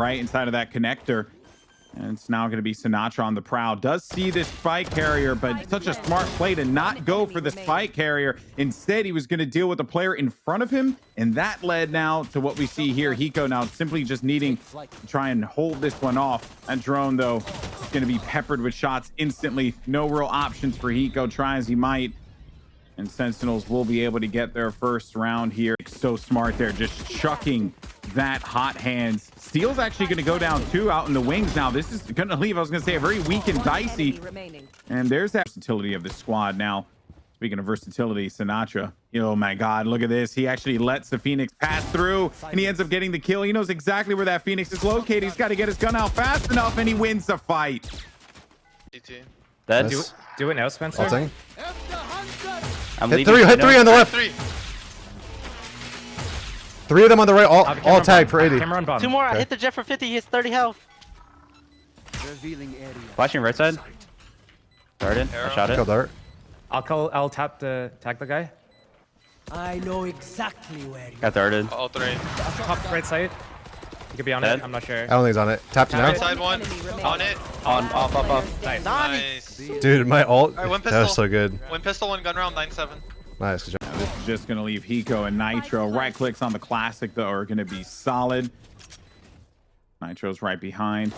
right inside of that connector. And it's now going to be Sinatra on the prowl. Does see this spike carrier, but such a smart play to not go for the spike carrier. Instead, he was going to deal with the player in front of him. And that led now to what we see here. Hiko now simply just needing to try and hold this one off. That drone, though, is going to be peppered with shots instantly. No real options for Hiko. Try as he might. And Sentinels will be able to get their first round here. So smart there, just chucking that hot hands. Steel's actually going to go down 2 out in the wings now. This is going to leave, I was going to say, a very weak and dicey. And there's that versatility of the squad now. Speaking of versatility, Sinatra, oh my God, look at this. He actually lets the Phoenix pass through and he ends up getting the kill. He knows exactly where that Phoenix is located. He's got to get his gun out fast enough and he wins the fight. That's do it now, Spencer. hit Hit 3 on the left. 3 of them on the right, all tagged for 80. Camera on bottom. 2 more. I hit the jet for 50. He has 30 health. flashing right side. Darted. I shot Kill it. dart. I'll tag the guy. I know exactly where you Got darted. All 3. Top right side. He could be on Dead. it. I'm not sure. I don't think he's on it. Tapped you now. Right side 1. On it. On, off. Nice. Nice. Dude, my ult. Alright, one That was pistol. so good. 1 pistol, 1 gun round, 9-7. Nice. Good job. Now, this is just going to leave Hiko and Nitro. Right clicks on the classic, though, are going to be solid. Nitro's right behind.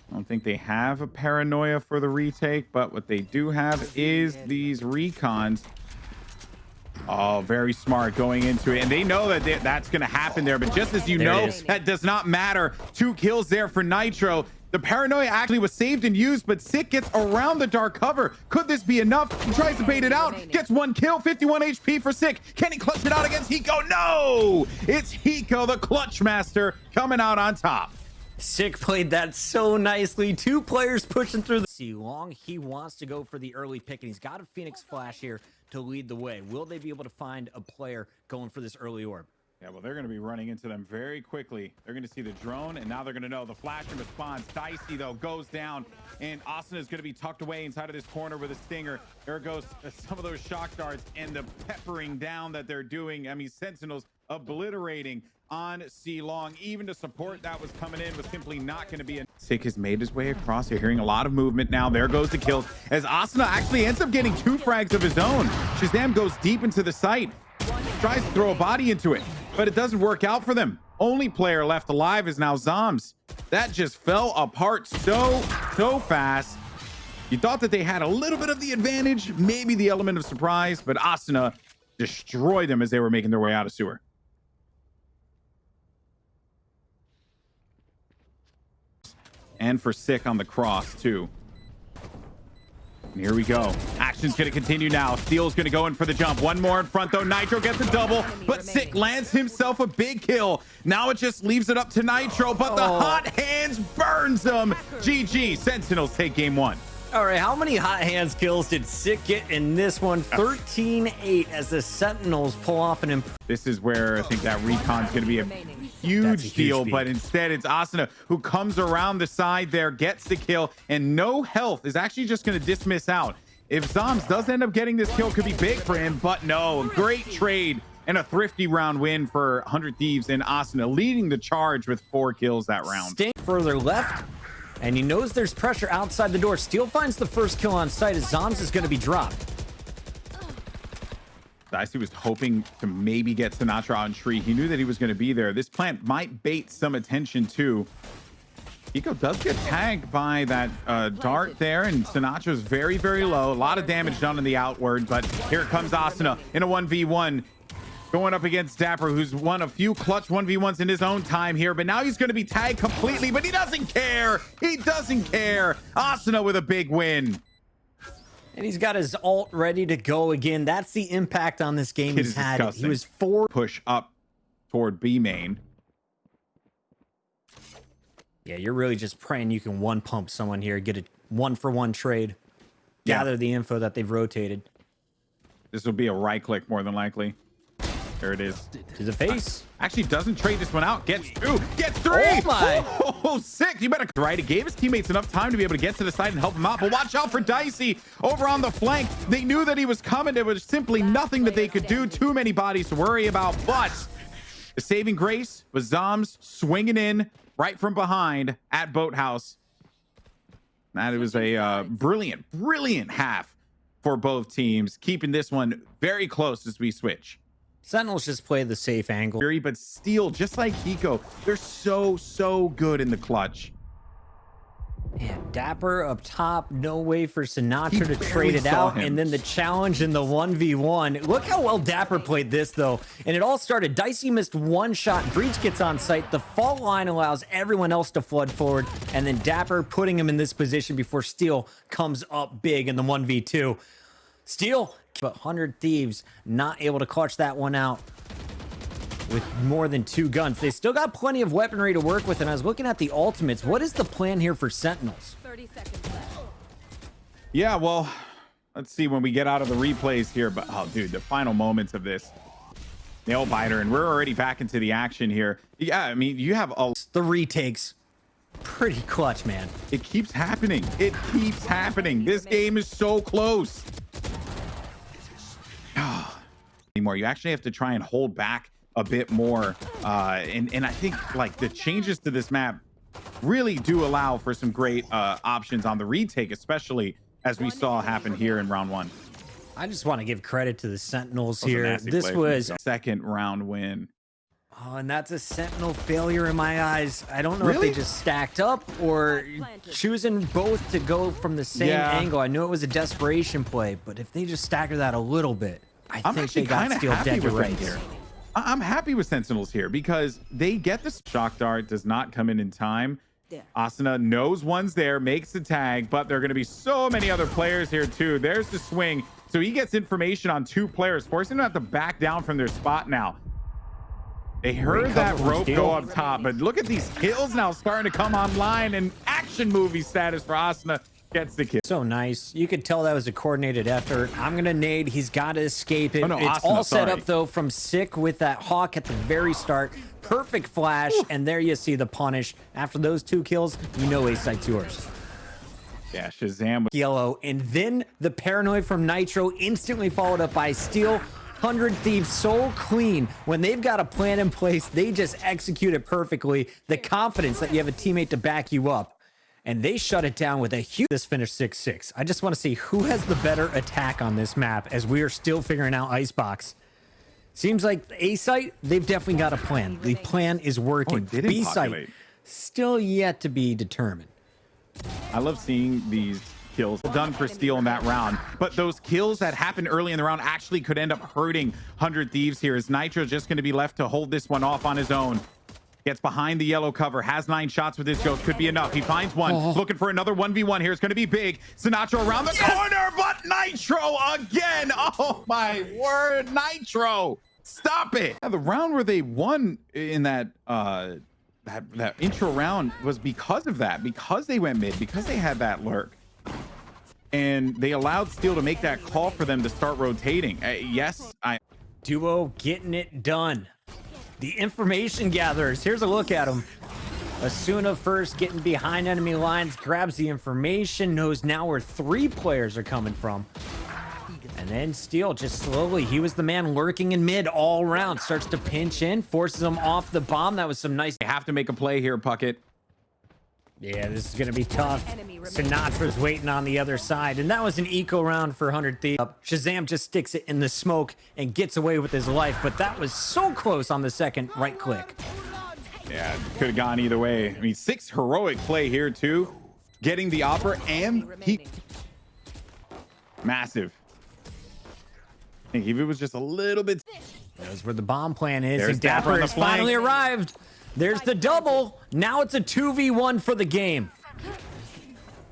I don't think they have a paranoia for the retake, but what they do have is these recons. Oh, very smart going into it. And they know that that's going to happen there. But just as you know, that does not matter. 2 kills there for Nitro. The paranoia actually was saved and used, but Sick gets around the dark cover. Could this be enough? He tries to bait it out. Gets 1 kill, 51 HP for Sick. Can he clutch it out against Hiko? No! It's Hiko, the clutch master, coming out on top. Sick played that so nicely. 2 players pushing through the long. He wants to go for the early pick, and he's got a Phoenix Flash here to lead the way. Will they be able to find a player going for this early orb? Yeah, well, they're going to be running into them very quickly. They're going to see the drone, and now they're going to know the flash and response. Dicey, though, goes down, and Asuna is going to be tucked away inside of this corner with a stinger. There goes some of those shock darts and the peppering down that they're doing. I mean, Sentinels obliterating on C-Long. Even to support that was coming in was simply not going to be. Sick has made his way across. You're hearing a lot of movement now. There goes the kills, as Asuna actually ends up getting 2 frags of his own. Shazam goes deep into the site, tries to throw a body into it, but it doesn't work out for them. Only player left alive is now Zoms. That just fell apart so fast. You thought that they had a little bit of the advantage, maybe the element of surprise, but Asuna destroyed them as they were making their way out of sewer. And for Sick on the cross too. And here we go. Action's going to continue now. Steel's going to go in for the jump. 1 more in front, though. Nitro gets a double, but Sick lands himself a big kill. Now it just leaves it up to Nitro, but the hot hands burns him. GG. Sentinels take game 1. All right, how many hot hands kills did Sick get in this one? 13-8 as the Sentinels pull off an This is where I think that recon's going to be a huge deal, but instead it's Asuna who comes around the side there, gets the kill, and no health is actually just going to dismiss out. If Zoms does end up getting this kill, could be big for him, but no. Great trade and a thrifty round win for 100 Thieves and Asuna, leading the charge with 4 kills that round. Stay further left, and he knows there's pressure outside the door. Steel finds the first kill on site as Zoms is going to be dropped. Dicey was hoping to maybe get Sinatra on tree. He knew that he was going to be there. This plant might bait some attention too. Hiko does get tagged by that dart there, and Sinatra's very, very low. A lot of damage done in the outward, but here comes Asuna in a 1v1. Going up against Dapper, who's won a few clutch 1v1s in his own time here, but now he's going to be tagged completely, but he doesn't care. He doesn't care. Asuna with a big win. And he's got his ult ready to go again. That's the impact on this game he's had. Disgusting. He was 4. Push up toward B main. Yeah, you're really just praying you can one pump someone here, get a 1-for-1 trade, gather the info that they've rotated. This will be a right click more than likely. There it is. To the face. Actually doesn't trade this one out. Gets 2. Gets 3. Oh my. Oh, 6. You better right. It gave his teammates enough time to be able to get to the side and help him out. But watch out for Dicey over on the flank. They knew that he was coming. There was simply nothing that they could do. Too many bodies to worry about. But the saving grace was Zoms swinging in right from behind at Boathouse. That was a brilliant half for both teams, keeping this one very close as we switch. Sentinels just play the safe angle. But Steel, just like Hiko, they're so good in the clutch. Man, Dapper up top, no way for Sinatra He to barely trade it saw out. him. And then the challenge in the 1v1. Look how well Dapper played this, though. And it all started. Dicey missed one shot. Breach gets on site. The fault line allows everyone else to flood forward. And then Dapper putting him in this position before Steel comes up big in the 1v2. Steel, but 100 Thieves not able to clutch that one out with more than 2 guns. They still got plenty of weaponry to work with, and I was looking at the ultimates. What is the plan here for Sentinels? 30 seconds left. Yeah, well, let's see when we get out of the replays here. But, oh, dude, the final moments of this. Nail biter, and we're already back into the action here. Yeah, I mean, you have a... The retakes. Pretty clutch, man. It keeps happening. It keeps happening. This game is so close. Anymore. You actually have to try and hold back a bit more. And I think, like, the changes to this map really do allow for some great options on the retake, especially as we saw happen here in round 1. I just want to give credit to the Sentinels That was a here. nasty This play from was... the second round win. Oh, and that's a Sentinel failure in my eyes. I don't know if Really? they just stacked up or choosing both to go from the same Yeah. angle. I know it was a desperation play, but if they just stagger that a little bit, I I'm think actually they got kind of Steel happy dead to with them rights. here. I'm happy with Sentinels here because they get the shock dart, does not come in time. Asuna knows one's there, makes the tag, but there are going to be so many other players here too. There's the swing. So he gets information on 2 players, forcing them to have to back down from their spot now. They heard that rope go up top, but look at these kills now starting to come online, and action movie status for Asuna gets the kill. So nice. You could tell that was a coordinated effort. I'm going to nade. He's got to escape it. Oh, no, It's Asuna, all set sorry. up, though, from Sick with that Hawk at the very start. Perfect flash, and there you see the punish. After those 2 kills, you know A-Site's yours. Yeah, Shazam. Yellow, and then the paranoid from Nitro instantly followed up by Steel. 100 Thieves so clean. When they've got a plan in place, they just execute it perfectly. The confidence that you have a teammate to back you up. And they shut it down with a huge... This finished 6-6. I just want to see who has the better attack on this map as we are still figuring out Icebox. Seems like A-Site, they've definitely got a plan. The plan is working. it didn't B-Site, populate. still yet to be determined. I love seeing these kills done for Steel in that round, but those kills that happened early in the round actually could end up hurting 100 Thieves here, as Nitro just going to be left to hold this one off on his own. Gets behind the yellow cover, has 9 shots with his ghost, could be enough. He finds one, looking for another 1v1 here. It's going to be big. Sinatra around the corner, but Nitro again. Oh my word, Nitro, stop it. Yeah, the round where they won in that that intro round was because of that, because they went mid, because they had that lurk. And they allowed Steel to make that call for them to start rotating. Yes, Duo getting it done. The information gatherers. Here's a look at them. Asuna first getting behind enemy lines, grabs the information, knows now where 3 players are coming from. And then Steel just slowly, he was the man lurking in mid all around, starts to pinch in, forces him off the bomb. That was some nice. they have to make a play here, Puckett. Yeah, this is going to be tough. Sinatra's waiting on the other side, and that was an eco round for 100 Thieves. Shazam just sticks it in the smoke and gets away with his life, but that was so close on the second right click. Yeah, could have gone either way. I mean, 6 heroic play here too, getting the opera, and he massive. I think if it was just a little bit. Knows where the bomb plan is, There's and Dapper Dapper on the has finally flank. arrived. There's the double. Now it's a 2v1 for the game.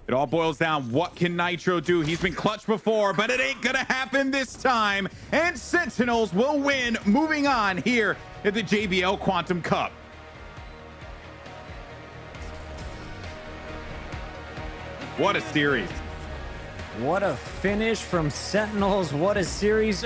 It all boils down, what can Nitro do? He's been clutch before, but it ain't gonna happen this time. And Sentinels will win, moving on here at the JBL Quantum Cup. What a series. What a finish from Sentinels. What a series.